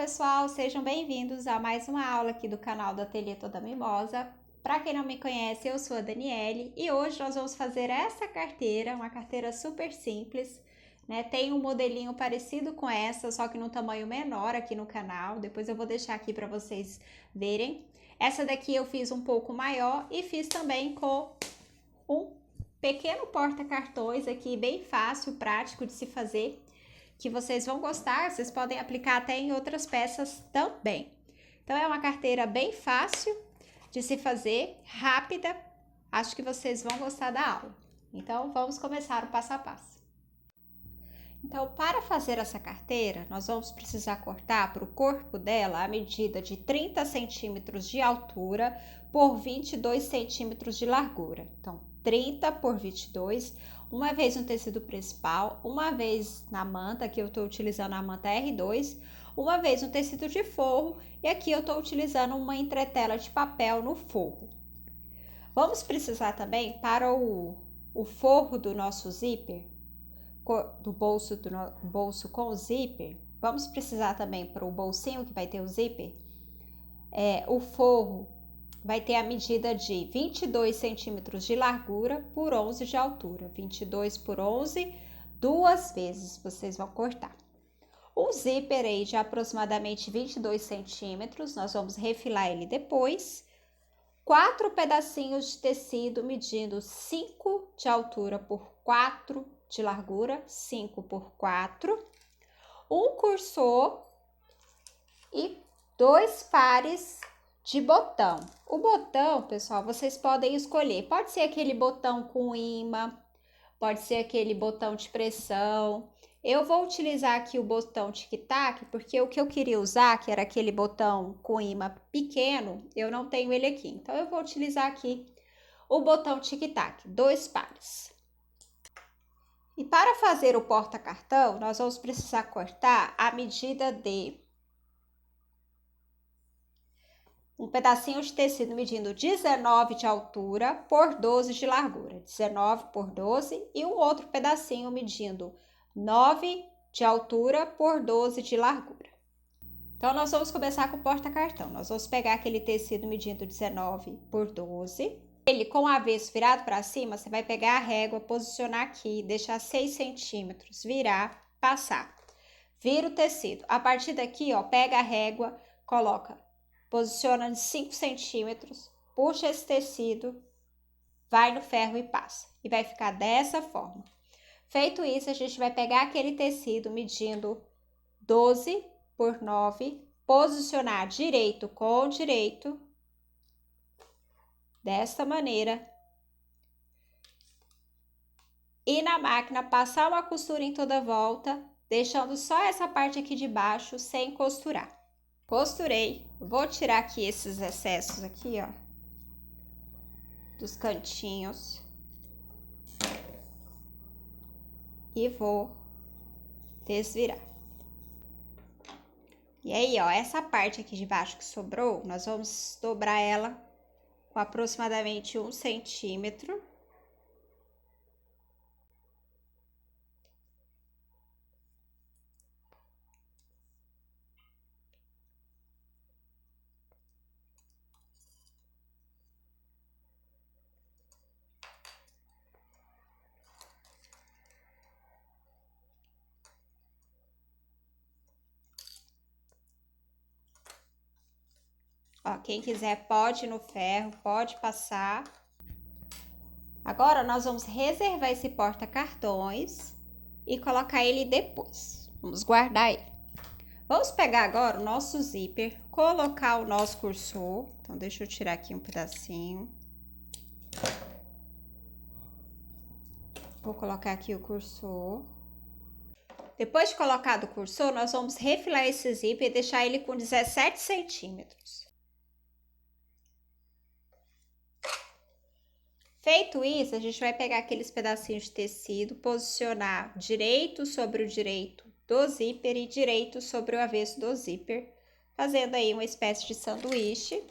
pessoal, sejam bem-vindos a mais uma aula aqui do canal do Ateliê Toda Mimosa. Para quem não me conhece, eu sou a Daniele e hoje nós vamos fazer essa carteira, uma carteira super simples, né? Tem um modelinho parecido com essa, só que num tamanho menor aqui no canal. Depois eu vou deixar aqui para vocês verem. Essa daqui eu fiz um pouco maior e fiz também com um pequeno porta-cartões aqui, bem fácil, prático de se fazer, que vocês vão gostar. Vocês podem aplicar até em outras peças também. Então é uma carteira bem fácil de se fazer, rápida. Acho que vocês vão gostar da aula. Então vamos começar o passo a passo. Então, para fazer essa carteira, nós vamos precisar cortar para o corpo dela a medida de 30 centímetros de altura por 22 centímetros de largura. Então, 30 por 22, uma vez no tecido principal, uma vez na manta, aqui eu estou utilizando a manta R2, uma vez no tecido de forro, e aqui eu estou utilizando uma entretela de papel no forro. Vamos precisar também, para o forro do nosso zíper, do bolso com o zíper, vamos precisar também para o bolsinho que vai ter o zíper, o forro vai ter a medida de 22 centímetros de largura por 11 de altura, 22 por 11, duas vezes vocês vão cortar. O zíper aí de aproximadamente 22 centímetros, nós vamos refilar ele depois. 4 pedacinhos de tecido medindo 5 de altura por 4 de largura, 5 por 4, um cursor e 2 pares de botão. O botão, pessoal, vocês podem escolher. Pode ser aquele botão com imã, pode ser aquele botão de pressão. Eu vou utilizar aqui o botão tic-tac, porque o que eu queria usar, que era aquele botão com imã pequeno, eu não tenho ele aqui. Então, eu vou utilizar aqui o botão tic-tac, 2 pares. E para fazer o porta-cartão, nós vamos precisar cortar a medida de um pedacinho de tecido medindo 19 de altura por 12 de largura, 19 por 12, e um outro pedacinho medindo 9 de altura por 12 de largura. Então, nós vamos começar com o porta-cartão. Nós vamos pegar aquele tecido medindo 19 por 12. Ele com o avesso virado para cima, você vai pegar a régua, posicionar aqui, deixar 6 centímetros, virar, passar. Vira o tecido. A partir daqui, ó, pega a régua, coloca, posiciona de 5 centímetros, puxa esse tecido, vai no ferro e passa. E vai ficar dessa forma. Feito isso, a gente vai pegar aquele tecido medindo 12 por 9, posicionar direito com direito, desta maneira. E na máquina, passar uma costura em toda a volta, deixando só essa parte aqui de baixo sem costurar. Costurei, vou tirar aqui esses excessos aqui, ó, dos cantinhos. E vou desvirar. E aí, ó, essa parte aqui de baixo que sobrou, nós vamos dobrar ela com aproximadamente 1 centímetro. Ó, quem quiser pode ir no ferro, pode passar. Agora, nós vamos reservar esse porta-cartões e colocar ele depois. Vamos guardar ele. Vamos pegar agora o nosso zíper, colocar o nosso cursor. Então, deixa eu tirar aqui um pedacinho. Vou colocar aqui o cursor. Depois de colocado o cursor, nós vamos refilar esse zíper e deixar ele com 17 centímetros. Feito isso, a gente vai pegar aqueles pedacinhos de tecido, posicionar direito sobre o direito do zíper e direito sobre o avesso do zíper, fazendo aí uma espécie de sanduíche.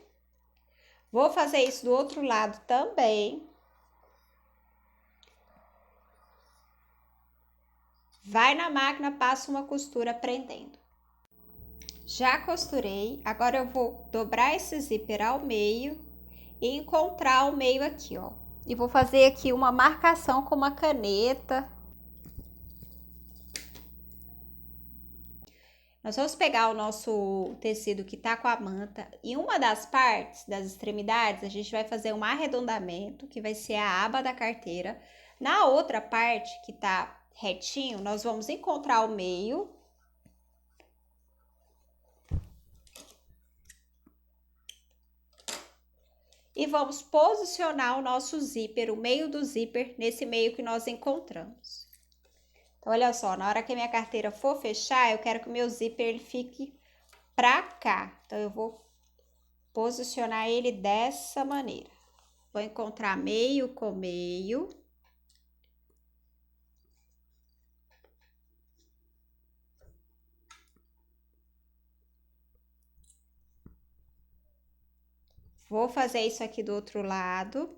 Vou fazer isso do outro lado também. Vai na máquina, passa uma costura prendendo. Já costurei, agora eu vou dobrar esse zíper ao meio e encontrar o meio aqui, ó. E vou fazer aqui uma marcação com uma caneta. Nós vamos pegar o nosso tecido que tá com a manta e uma das partes, das extremidades, a gente vai fazer um arredondamento, que vai ser a aba da carteira. Na outra parte, que tá retinho, nós vamos encontrar o meio. E vamos posicionar o nosso zíper, o meio do zíper, nesse meio que nós encontramos. Então, olha só, na hora que a minha carteira for fechar, eu quero que o meu zíper ele fique pra cá. Então, eu vou posicionar ele dessa maneira. Vou encontrar meio com meio. Vou fazer isso aqui do outro lado.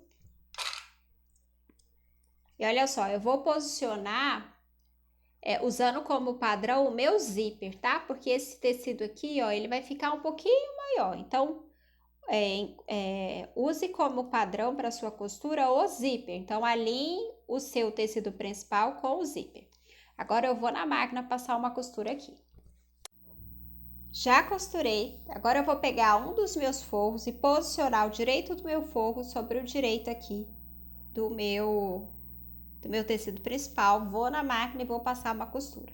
E olha só, eu vou posicionar usando como padrão o meu zíper, tá? Porque esse tecido aqui, ó, ele vai ficar um pouquinho maior. Então, use como padrão para sua costura o zíper. Então, alinhe o seu tecido principal com o zíper. Agora, eu vou na máquina passar uma costura aqui. Já costurei. Agora, eu vou pegar um dos meus forros e posicionar o direito do meu forro sobre o direito aqui do meu tecido principal. Vou na máquina e vou passar uma costura.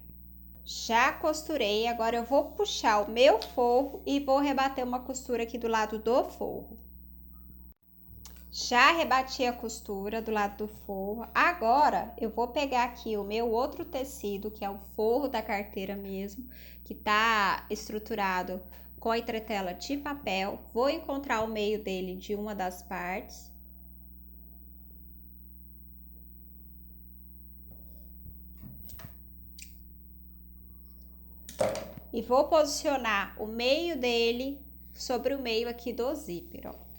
Já costurei, agora eu vou puxar o meu forro e vou rebater uma costura aqui do lado do forro. Já rebati a costura do lado do forro. Agora eu vou pegar aqui o meu outro tecido, que é o forro da carteira mesmo, que tá estruturado com a entretela de papel. Vou encontrar o meio dele de uma das partes. E vou posicionar o meio dele sobre o meio aqui do zíper, ó.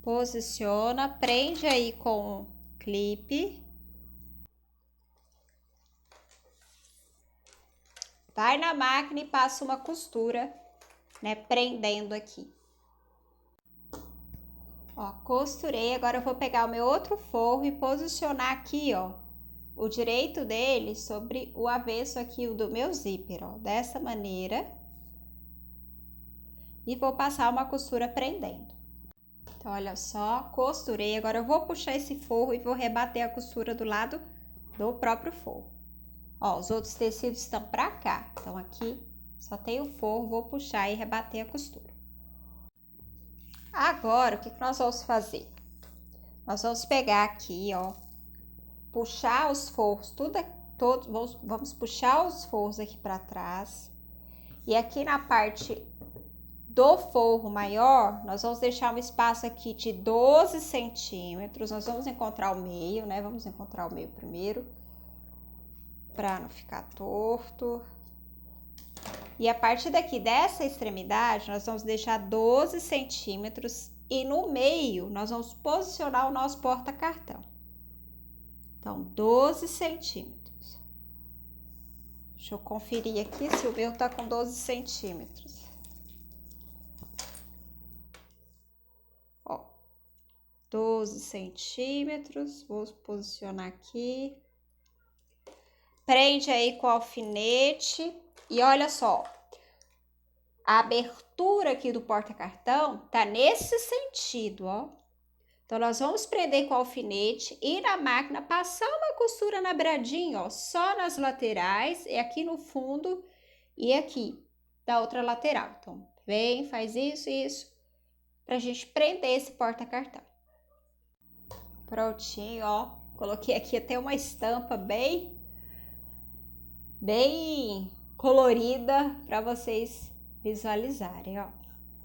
Posiciona, prende aí com o clipe. Vai na máquina e passa uma costura, né, prendendo aqui. Ó, costurei, agora eu vou pegar o meu outro forro e posicionar aqui, ó, o direito dele sobre o avesso aqui do meu zíper, ó, dessa maneira. E vou passar uma costura prendendo. Então, olha só, costurei. Agora eu vou puxar esse forro e vou rebater a costura do lado do próprio forro. Ó, os outros tecidos estão pra cá. Então, aqui só tem o forro, vou puxar e rebater a costura. Agora, o que nós vamos fazer? Nós vamos pegar aqui, ó, puxar os forros, vamos puxar os forros aqui pra trás. E aqui na parte do forro maior, nós vamos deixar um espaço aqui de 12 centímetros. Nós vamos encontrar o meio, né? Vamos encontrar o meio primeiro, para não ficar torto. E a partir daqui dessa extremidade, nós vamos deixar 12 centímetros e no meio nós vamos posicionar o nosso porta-cartão. Então, 12 centímetros. Deixa eu conferir aqui se o meu tá com 12 centímetros. 12 centímetros, vou posicionar aqui. Prende aí com o alfinete e olha só, a abertura aqui do porta-cartão tá nesse sentido, ó. Então, nós vamos prender com o alfinete e na máquina passar uma costura na beiradinha, ó, só nas laterais, e aqui no fundo e aqui da outra lateral. Então, vem, faz isso, pra gente prender esse porta-cartão. Prontinho, ó. Coloquei aqui até uma estampa bem colorida para vocês visualizarem, ó.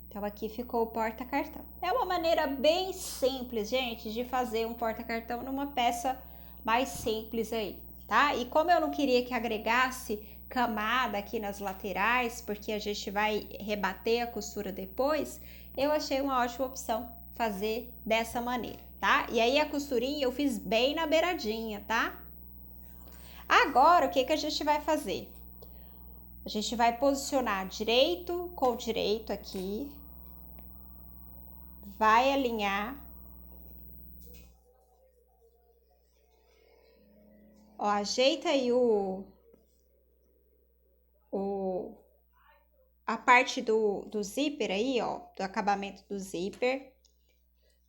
Então, aqui ficou o porta-cartão. É uma maneira bem simples, gente, de fazer um porta-cartão numa peça mais simples aí, tá? E como eu não queria que agregasse camada aqui nas laterais, porque a gente vai rebater a costura depois, eu achei uma ótima opção fazer dessa maneira, tá? E aí a costurinha eu fiz bem na beiradinha, tá? Agora, o que a gente vai fazer? A gente vai posicionar direito com direito aqui. Vai alinhar. Ó, ajeita aí a parte do zíper aí, ó, do acabamento do zíper,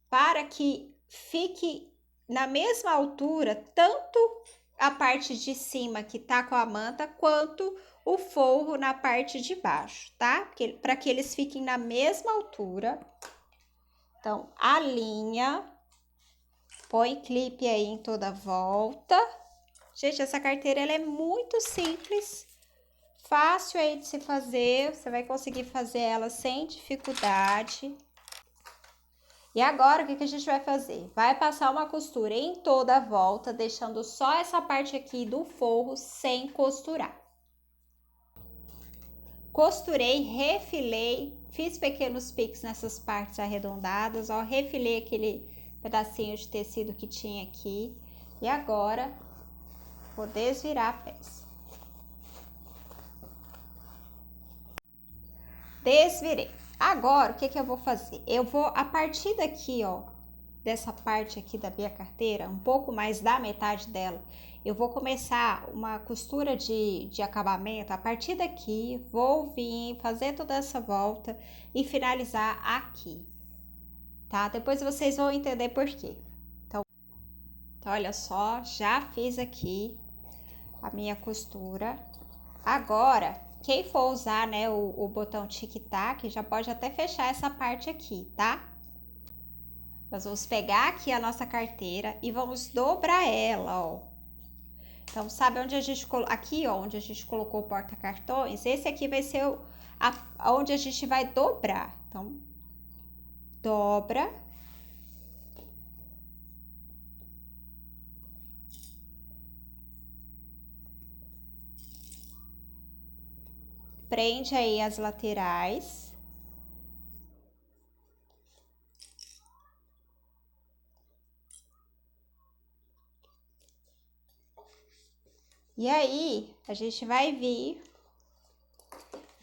para que fique na mesma altura, tanto a parte de cima que tá com a manta, quanto o forro na parte de baixo, tá? Para que eles fiquem na mesma altura. Então, alinha, põe clipe aí em toda a volta. Gente, essa carteira ela é muito simples, fácil aí de se fazer, você vai conseguir fazer ela sem dificuldade. E agora, o que a gente vai fazer? Vai passar uma costura em toda a volta, deixando só essa parte aqui do forro sem costurar. Costurei, refilei, fiz pequenos picos nessas partes arredondadas, ó, refilei aquele pedacinho de tecido que tinha aqui. E agora, vou desvirar a peça. Desvirei. Agora, o que eu vou fazer? Eu vou, a partir daqui, ó, dessa parte aqui da minha carteira, um pouco mais da metade dela, eu vou começar uma costura de acabamento. A partir daqui, vou vir fazer toda essa volta e finalizar aqui, tá? Depois vocês vão entender por quê. Então olha só, já fiz aqui a minha costura. Agora, quem for usar, né, o botão tic-tac, já pode até fechar essa parte aqui, tá? Nós vamos pegar aqui a nossa carteira e vamos dobrar ela, ó. Então, sabe onde a gente colocou, aqui, ó, onde a gente colocou o porta-cartões, esse aqui vai ser onde a gente vai dobrar. Então, dobra. Prende aí as laterais. E aí, a gente vai vir,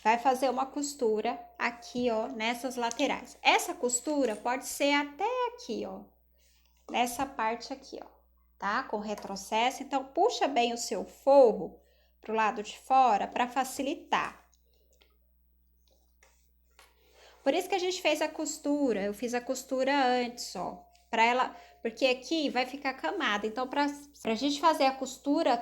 vai fazer uma costura aqui, ó, nessas laterais. Essa costura pode ser até aqui, ó, nessa parte aqui, ó, tá? Com retrocesso. Então, puxa bem o seu forro pro lado de fora para facilitar. Por isso que a gente fez a costura, eu fiz a costura antes, ó, para ela, porque aqui vai ficar camada. Então, pra gente fazer a costura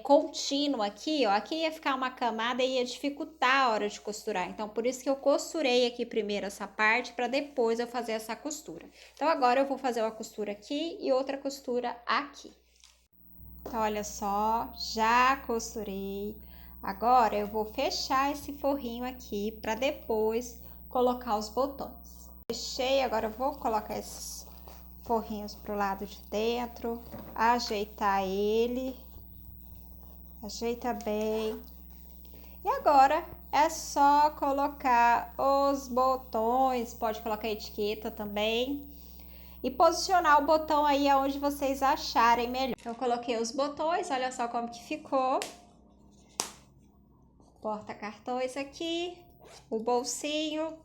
contínua aqui, ó, aqui ia ficar uma camada e ia dificultar a hora de costurar. Então, por isso que eu costurei aqui primeiro essa parte, para depois eu fazer essa costura. Então, agora eu vou fazer uma costura aqui e outra costura aqui. Então, olha só, já costurei. Agora, eu vou fechar esse forrinho aqui, para depois colocar os botões. Fechei, agora eu vou colocar esses forrinhos pro lado de dentro, ajeitar ele, ajeita bem. E agora é só colocar os botões, pode colocar a etiqueta também. E posicionar o botão aí aonde vocês acharem melhor. Eu coloquei os botões, olha só como que ficou. Porta-cartões aqui, o bolsinho.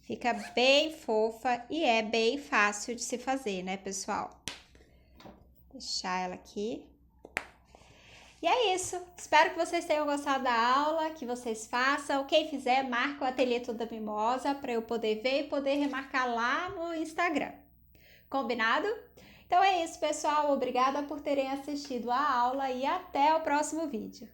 Fica bem fofa e é bem fácil de se fazer, né, pessoal? Vou deixar ela aqui. E é isso. Espero que vocês tenham gostado da aula, que vocês façam. Quem fizer, marca o Ateliê Toda Mimosa para eu poder ver e poder remarcar lá no Instagram. Combinado? Então é isso, pessoal. Obrigada por terem assistido a aula e até o próximo vídeo.